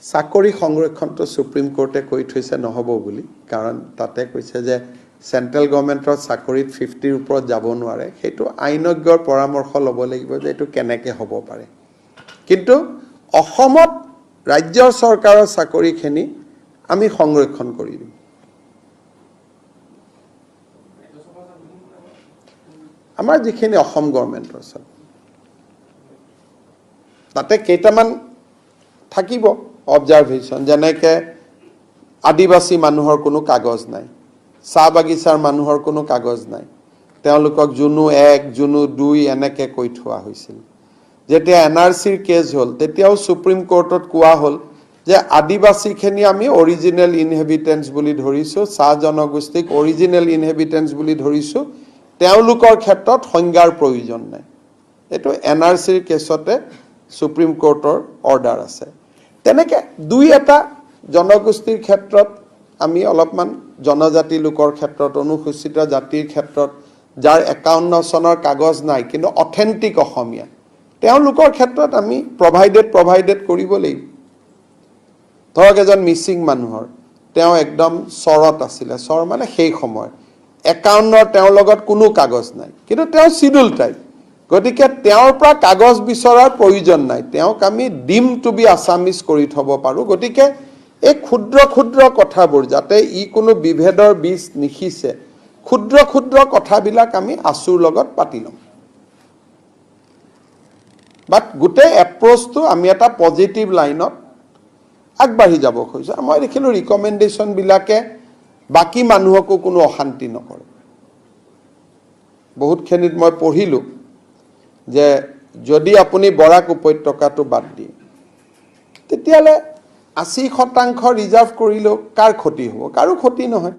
চাকৰি সংৰক্ষণটো সুপ্ৰিম কোৰ্টে কৈ থৈছে নহ'ব বুলি, কাৰণ তাতে কৈছে যে চেন্ট্ৰেল গভৰ্ণমেণ্টৰ চাকৰিত 50ৰ ওপৰত যাব নোৱাৰে। সেইটো আইনজ্ঞৰ পৰামৰ্শ ল'ব লাগিব যে এইটো কেনেকৈ হ'ব পাৰে। কিন্তু অসমত ৰাজ্যৰ চৰকাৰৰ চাকৰিখিনি আমি সংৰক্ষণ কৰি দিম। আমাৰ যিখিনি অসম গভৰ্ণমেণ্টৰ চাকৰি তাতে কেইটামান থাকিব অবজাৰভেশ্যন, যেনেকৈ আদিবাসী মানুহৰ কোনো কাগজ নাই, চাহ বাগিচাৰ মানুহৰ কোনো কাগজ নাই, তেওঁলোকক জুনু 1 জুনু 2 এনেকৈ কৈ থোৱা হৈছিল। যেতিয়া NRCৰ কেছ হ'ল তেতিয়াও সুপ্ৰিম কোৰ্টত কোৱা হ'ল যে আদিবাসীখিনি আমি অৰিজিনেল ইনহেবিটেন্স বুলি ধৰিছোঁ, চাহ জনগোষ্ঠীক অৰিজিনেল ইনহেবিটেন্স বুলি ধৰিছোঁ, তেওঁলোকৰ ক্ষেত্ৰত সংজ্ঞাৰ প্ৰয়োজন নাই। এইটো NRCৰ কেছতে সুপ্ৰিম কোৰ্টৰ অৰ্ডাৰ আছে। তেনেকৈ দুই এটা জনগোষ্ঠীৰ ক্ষেত্ৰত আমি অলপমান জনজাতি লোকৰ ক্ষেত্ৰত, অনুসূচিত জাতিৰ ক্ষেত্ৰত যাৰ 51 চনৰ কাগজ নাই কিন্তু অথেণ্টিক অসমীয়া, তেওঁলোকৰ ক্ষেত্ৰত আমি প্ৰভাইডেড কৰিব লাগিব। ধৰক এজন মিচিং মানুহৰ, তেওঁ একদম চৰত আছিলে, চৰ মানে সেই সময় 51ৰ তেওঁৰ লগত কোনো কাগজ নাই, কিন্তু তেওঁ চিডুল টাইপ, গতিকে তেওঁৰ পৰা কাগজ বিচৰাৰ প্ৰয়োজন নাই, তেওঁক আমি ডিম টু বি আছামিজ কৰি থ'ব পাৰোঁ। গতিকে এই ক্ষুদ্ৰ ক্ষুদ্ৰ কথাবোৰ যাতে ই কোনো বিভেদৰ বীজ নিসিঁচে, ক্ষুদ্ৰ ক্ষুদ্ৰ কথাবিলাক আমি আছুৰ লগত পাতি ল'ম। বাট গোটেই এপ্ৰ'চটো আমি এটা পজিটিভ লাইনত আগবাঢ়ি যাব খুজিছোঁ। মই দেখিলোঁ ৰিকমেণ্ডেশ্যনবিলাকে বাকী মানুহকো কোনো অশান্তি নকৰে। বহুতখিনিত মই পঢ়িলোঁ যে যদি আপুনি বৰাক উপত্যকাটো বাদ দিয়ে তেতিয়াহ'লে 80% ৰিজাৰ্ভ কৰিলেও কাৰ ক্ষতি হ'ব? কাৰো ক্ষতি নহয়।